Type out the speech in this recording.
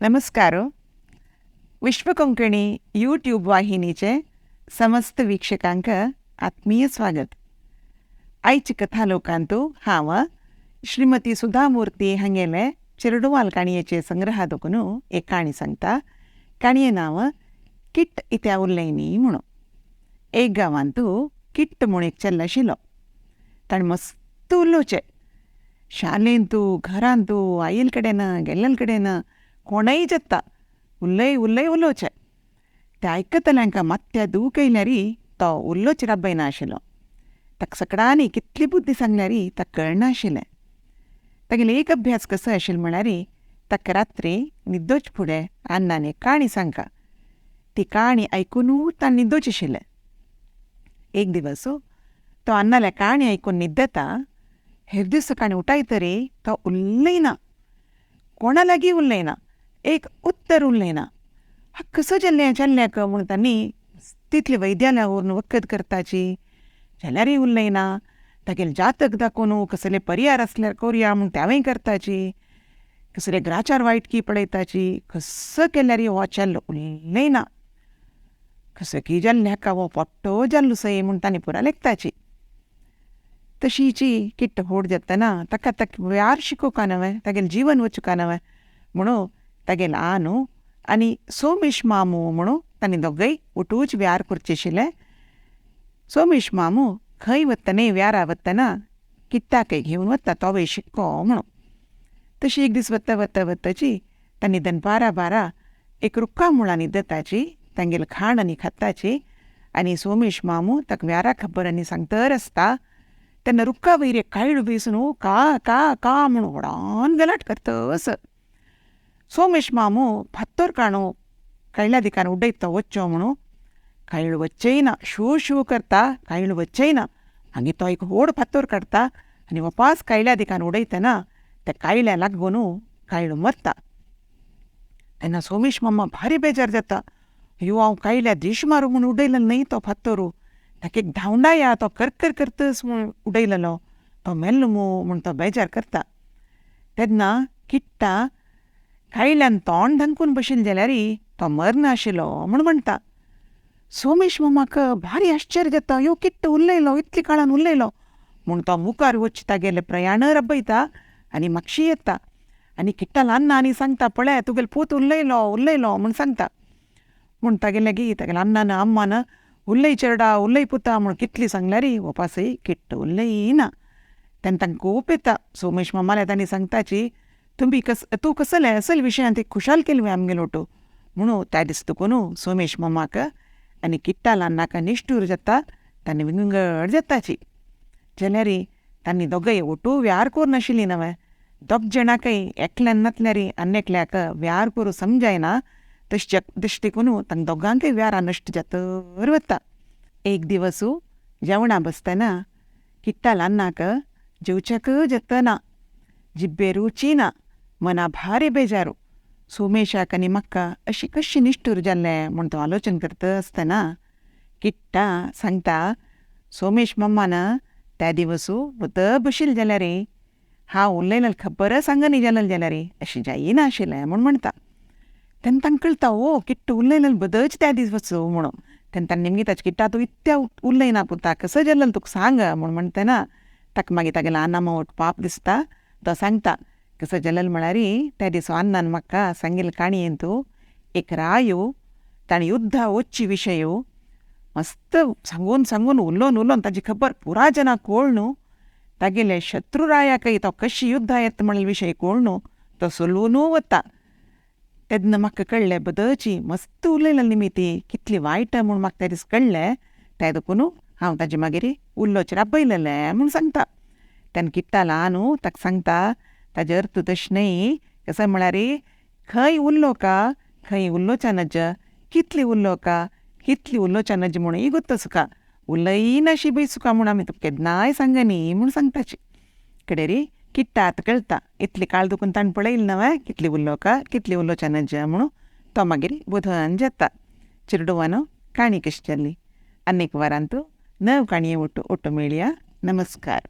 नमस्कार. विश्व कोंकणी यूट्यूब वाहिनीचे समस्त वीक्षकांक आत्मीय स्वागत. आयची कथा लोकांतू हांव श्रीमती सुधामूर्ती हांगेले चिरडुवाल काणयेचे संग्रहा दोकून एक काणी सांगता. काणये नांव किट्ट इत्या उल्लयनी म्हणून. एक गांवांतू किट्ट म्हूण एक चेल्लो आशिल्लो. ताणें मस्त उलोवचें. शाळेंतू घरांतू आईल कडेन गेल्लेल कडेन कोणय जत्ता उलय उलय उलोवचें. तें आयकतल्यांक मात्या दूख येयल्यारी तो उलोवचे राबयना आशिल्लो. ताका सकाळांनी कितली बुद्धी सांगल्यारी ताका कळनाशिल्लें. तागेलो एक अभ्यास कसो आशिल्लो म्हळ्यार ताका रात्री न्हिदोचे फुडें अन्नान एक काणी सांगता. ती काणी आयकूनूच ताणें न्हिदोचें आशिल्लें. एक दिवस तो अन्नाल्या काणी आयकून न्हिदता. हेर दीस सकाळीं उठयतरी तो उलयना. कोणा लागीं उलयना. एक उत्तर उलयना. हा कसो जाल्लें चेल्ल्याक म्हूण तांणी तितली वैद्यालया व्हरून वखद करताची जाल्यारय उलयना. तागेलें जातक दाखोवन कसले परिहार आसल्यार करुया म्हूण तेंवूय करताची. कसले ग्राचार वायटकी पळयताची. कसो केल्यार हो चेल्लो उलयना. कसो की जाल्ल्याक हो पोट्टो जाल्लो सय म्हूण तांणी पुरा लेखताची. तशीची किट्ट व्हड जातना ताका व्यार शिकोवका नवें, तागेलें जीवन वचूंका नवें म्हणून तागेलो आनू आनी सोमेश मामू म्हणून तांणी दोगय उठूच व्यार करचें आशिल्लें. सोमेश मामू खंय वतना व्यारा वतना किट्टाकय घेवन वता तोवय शिक्को म्हणून. तशी एक दीस वता वता वताची तांणी दनपारा बारा एक रुक्का मुळां न्हिदताची. तांगेली खाण आनी खाताची आनी सोमेश मामू ताका व्यारा खबर आनी सांगतर आसता तेन्ना रुक्का वयर एक कायळो बेसून का का का म्हणून व्हडान गलाट करतस. सोमेश मामू फात्तर काणू कायल्या दिकान उडयता वच्चो म्हणून कायळो वच्चेना. शू शू करता कायळो वच्चेना. हांगी तो एक व्हड फात्तर काडटा आनी वपास कायल्या दिकान उडयतना त्या कायल्या लागून कायळो मरता. तेन्ना सोमेश मामा भारी बेजार जाता. ह्यो हांव कायल्या दिश मारू म्हूण उडयलो न्हय तो फात्तरू. ताका एक धांवडाया तो करकर करतस म्हूण उडयलेलो. तो मेल्लो म्हूण तो बेजार करता. तेन्ना किट्टा कायल्यान तोंड धांकून बशिल्लें जाल्यार तो मरना आशिल्लो म्हूण म्हणटा. सोमेश मामाक भारी आश्चर्य जाता. ह्यो किट्ट उलयलो, इतले काळान उलयलो म्हूण तो मुखार वच तागेले प्रयाण राबयता आनी म्हापशी येता. आनी किट्टा ल्हान आनी सांगता पळय तुगेलो पूत उलयलो उलयलो म्हूण सांगता. म्हूण तागेले लागीं तागेल्या अण्णान अम्मान उलय चेडा उलय पुता म्हूण कितली सांगल्यार वपासय किट्ट उलयना. तेन्ना तांकां खूब येता. सोमेश मामाल्या तांणी सांगताची तूं कसले असल विशयांत एक खुशाल केली आमगेलो ओटू म्हणून त्या दीस तुकून सोमेश मामाक आनी किट्टा ल्हानाक निश्ठूर जाता. तांणी विंगड जाताची जाल्यार तांणी दोगय ओटू व्यार करून नाशिल्ली नवें. दोग जाणांकय एकल्यान नातल्यार आनेकल्याक व्यार करूं समजायना. तशें देखून तांकां दोगांकय व्यारा नश्ट जातर वता. एक दिवस जेवणां बसतना किट्टा ल्हानाक जेवच्याक जातना. जिब्बे रुची ना. मना भारी बेजारू. सोमेशाक आनी म्हाका अशी कशी निश्ठूर जाल्लें म्हूण तो आलोचन करता आसतना किट्टा सांगता सोमेश मम्मान त्या दिवस वत बशिल्लें जाल्यार हांव उलयलें खबर सांगनी जालें जाल्यार अशें जायना आशिल्लें म्हूण म्हणटा. तेन्ना तांकां कळटा ओ किट्ट उलयलें बदच त्या दिवस म्हणून. तेन्ना तांणी निमगिताची किट्टा तूं इत्या उलयना पुता कसो जाल्लो तुका सांग म्हूण म्हणटना ताका मागीर तागेलो अनामोट पाप दिसता. तो सांगता कसो जाल्लो म्हळ्यार त्या दिसा अन्नान म्हाका सांगिल्ले काणयेंत एक रायो ताणें युद्धा वच्ची विशय मस्त सांगून सांगून उलोवन उलोवन ताची खबर पुरा जनाक कळून तागेले शत्रू रायाकय तो कशी युद्धा येता म्हणले विशय कळून तो सोलवून वता. तेन्ना म्हाका कळ्ळें बदची मस्त उलयलें निमिती कितली वायट म्हूण म्हाका त्या दीस कळ्ळें. त्या देखून हांव ताजे मागीर उलोवचें राबयलेलें म्हूण सांगता. तेन्ना किट्टा ल्हान ताका सांगता ताजे अर्थ तशें न्हय. कसो म्हळ्यार खंय उलोवका खंय उलोवच्या नज कितली उलोवका कितली उलोवच्या नज म्हणून गोत्त सुका उलयनाशी बी सुका म्हूण आमी तुका केन्नाय सांगनी म्हूण सांगताची. कडेरी किट्टा आतां कळटा. इतली काळ दुखून ताणें पळयलें नवें कितली उलोवका कितली उलोवच्या नज म्हणून तो मागीर बुधन जाता. चिरडुवान काणी कशी जाल्ली. आनीक वरांतू नव काणये ओटू मेळया. नमस्कार.